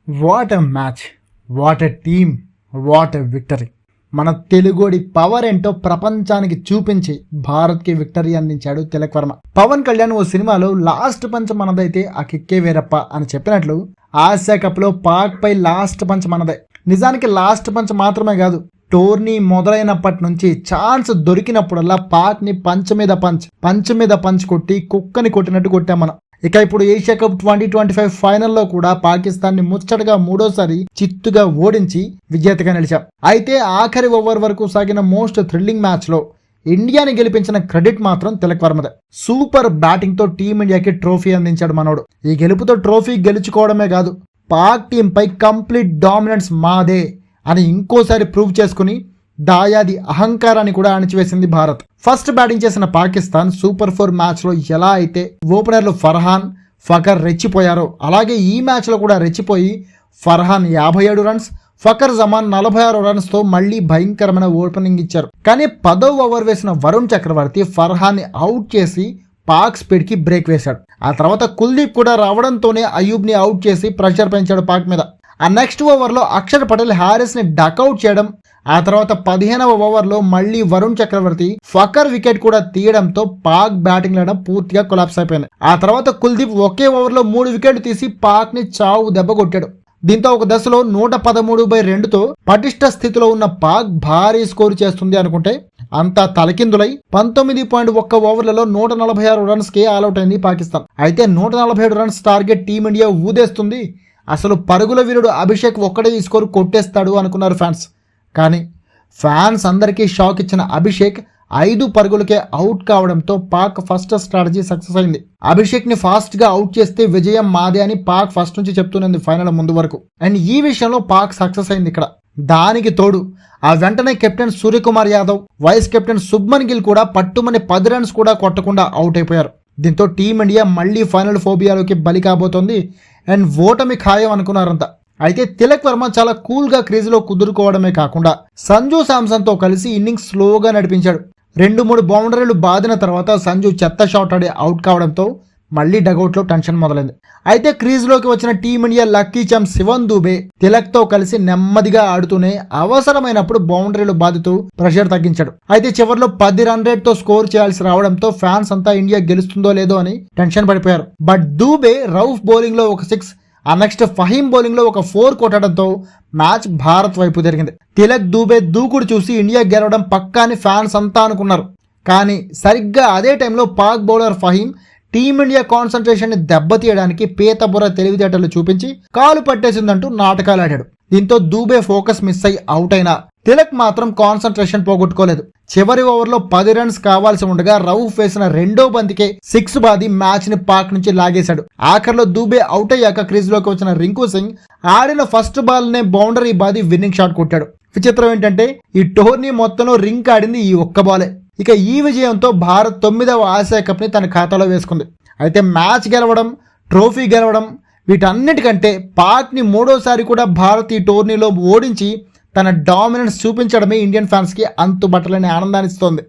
What a match, what a team, what a victory. మన తెలుగోడి power ఏంటో ప్రపంచానికి చూపించి భారత్కి విక్టరీ అందించాడు తిలక్ వర్మ. పవన్ కళ్యాణ్ ఓ సినిమాలో లాస్ట్ పంచ్ మనదైతే ఆ కిక్కే వేరప్ప అని చెప్పినట్లు ఆసియా కప్లో పాక్ పై లాస్ట్ పంచ్ మనదే. నిజానికి లాస్ట్ పంచ్ మాత్రమే కాదు, టోర్నీ మొదలైనప్పటి నుంచి ఛాన్స్ దొరికినప్పుడల్లా పాక్ని పంచ్ మీద పంచ్ కొట్టి కుక్కని కొట్టినట్టు కొట్టాం మనం. ఇక ఇప్పుడు ఏషియా కప్ 2025 ఫైనల్లో కూడా పాకిస్తాన్ని ముచ్చటగా మూడోసారి చిత్తుగా ఓడించి విజేతగా నిలిచాం. అయితే ఆఖరి ఓవర్ వరకు సాగిన మోస్ట్ థ్రిల్లింగ్ మ్యాచ్లో ఇండియాని గెలిపించిన క్రెడిట్ మాత్రం తిలక్ వర్మదే. సూపర్ బ్యాటింగ్తో టీమిండియాకి ట్రోఫీ అందించాడు మనోడు. ఈ గెలుపుతో ట్రోఫీ గెలుచుకోవడమే కాదు, పాక్ టీంపై కంప్లీట్ డామినెన్స్ మాదే అని ఇంకోసారి ప్రూవ్ చేసుకుని దాయాది అహంకారాన్ని కూడా అణిచివేసింది భారత్. ఫస్ట్ బ్యాటింగ్ చేసిన పాకిస్తాన్ సూపర్ 4 మ్యాచ్లో ఎలా అయితే ఓపెనర్లు ఫర్హాన్, ఫకర్ రెచ్చిపోయారో అలాగే ఈ మ్యాచ్లో కూడా రెచ్చిపోయి ఫర్హాన్ 57 రన్స్, ఫకర్ జమాన్ 46 రన్స్తో మళ్లీ భయంకరమైన ఓపెనింగ్ ఇచ్చారు. కానీ 10వ ఓవర్ వేసిన వరుణ్ చక్రవర్తి ఫర్హాన్ని అవుట్ చేసి పాక్ స్పీడ్కి బ్రేక్ వేశాడు. ఆ తర్వాత కుల్దీప్ కూడా రావడంతోనే అయూబ్ని అవుట్ చేసి ప్రెషర్ పెంచాడు పాక్ మీద. ఆ నెక్స్ట్ ఓవర్లో అక్షర్ పటేల్ హ్యారిస్ని డకౌట్ చేయడం, ఆ తర్వాత 15వ ఓవర్లో మళ్లీ వరుణ్ చక్రవర్తి ఫకర్ వికెట్ కూడా తీయడంతో పాక్ బ్యాటింగ్ లైన్ పూర్తిగా కొలాప్స్ అయిపోయింది. ఆ తర్వాత కుల్దీప్ ఒకే ఓవర్లో 3 వికెట్లు తీసి పాక్ ని చావు దెబ్బ కొట్టాడు. దీంతో ఒక దశలో 113/2తో పటిష్ట స్థితిలో ఉన్న పాక్ భారీ స్కోరు చేస్తుంది అనుకుంటే అంతా తలకిందులై 19.1 ఓవర్లలో 146 రన్స్ కి ఆల్అౌట్ అయింది పాకిస్తాన్. అయితే 147 రన్స్ టార్గెట్ టీమిండియా ఊదేస్తుంది, అసలు పరుగుల వీరుడు అభిషేక్ ఒక్కడే ఈ స్కోరు కొట్టేస్తాడు అనుకున్నారు ఫ్యాన్స్. కానీ ఫ్యాన్స్ అందరికీ షాక్ ఇచ్చిన అభిషేక్ 5 పరుగులకే అవుట్ కావడంతో పాక్ ఫస్ట్ స్ట్రాటజీ సక్సెస్ అయింది. అభిషేక్ ని ఫాస్ట్ గా అవుట్ చేస్తే విజయం మాదే అని పాక్ ఫస్ట్ నుంచి చెప్తున్నది ఫైనల్ ముందు వరకు. అండ్ ఈ విషయంలో పాక్ సక్సెస్ అయింది ఇక్కడ. దానికి తోడు ఆ వెంటనే captain Suryakumar Yadav, vice captain Shubman Gill కూడా పట్టుమని 10 రన్స్ కూడా కొట్టకుండా అవుట్ అయిపోయారు. దీంతో టీమిండియా మళ్లీ ఫైనల్ ఫోబియాలోకి బలి కాబోతోంది అండ్ ఓటమి ఖాయం అనుకున్నారంతా. అయితే తిలక్ వర్మ చాలా కూల్గా క్రీజులో కుదురుకోవడమే కాకుండా సంజు శాంసన్తో కలిసి ఇన్నింగ్స్ స్లోగా నడిపించాడు. 2-3 బౌండరీలు బాదిన తర్వాత సంజు చెత్త షాట్ ఆడి అవుట్ కావడంతో మళ్లీ డగౌట్లో టెన్షన్ మొదలైంది. అయితే క్రీజ్లోకి వచ్చిన team India lucky charm Shivam Dube తిలక్తో కలిసి నెమ్మదిగా ఆడుతూనే అవసరమైనప్పుడు బౌండరీలు బాదుతూ ప్రెషర్ తగ్గించాడు. అయితే చివరిలో 10 రన్ రేట్తో స్కోర్ చేయాల్సి రావడంతో ఫ్యాన్స్ అంతా ఇండియా గెలుస్తుందో లేదో అని టెన్షన్ పడిపోయారు. బట్ దూబే రౌఫ్ బౌలింగ్లో ఒక 6, ఆ నెక్స్ట్ ఫహీం బౌలింగ్లో ఒక 4 కొట్టడంతో మ్యాచ్ భారత్ వైపు జరిగింది. తిలక్ దూబే దూకుడు చూసి ఇండియా గెలవడం పక్కా అని ఫ్యాన్స్ అంతా అనుకున్నారు. కానీ సరిగ్గా అదే టైంలో Pak bowler Faheem team India concentration ని దెబ్బతీయడానికి పీతబుర్ర తెలివితేటలు చూపించి కాలు పట్టేసిందంటూ నాటకాలు ఆడాడు. దీంతో దూబే ఫోకస్ మిస్ అయి అవుట్ అయినా తిలక్ మాత్రం కాన్సన్ట్రేషన్ పోగొట్టుకోలేదు. చివరి ఓవర్లో 10 రన్స్ కావాల్సి ఉండగా రౌఫ్ వేసిన 2వ బంతికే 6 బాది మ్యాచ్ ని పాక్ నుంచి లాగేశాడు. ఆఖరిలో దూబే అవుట్ అయ్యాక క్రీజ్ లోకి వచ్చిన రింకు సింగ్ ఆడిన ఫస్ట్ బాల్ నే బౌండరీ బాది విన్నింగ్ షాట్ కొట్టాడు. విచిత్రం ఏంటంటే ఈ టోర్నీ మొత్తంలో రింక్ ఆడింది ఈ ఒక్క బాలే. ఇక ఈ విజయంతో భారత్ 9వ ఆసియా కప్ ని తన ఖాతాలో వేసుకుంది. అయితే మ్యాచ్ గెలవడం, ట్రోఫీ గెలవడం వీటన్నిటికంటే పాక్ ని 3వసారి కూడా భారత్ ఈ టోర్నీలో ఓడించి తన డామినెన్స్ చూపించడమే ఇండియన్ ఫ్యాన్స్ కి అంతుబట్టలేని ఆనందాన్ని ఇస్తోంది.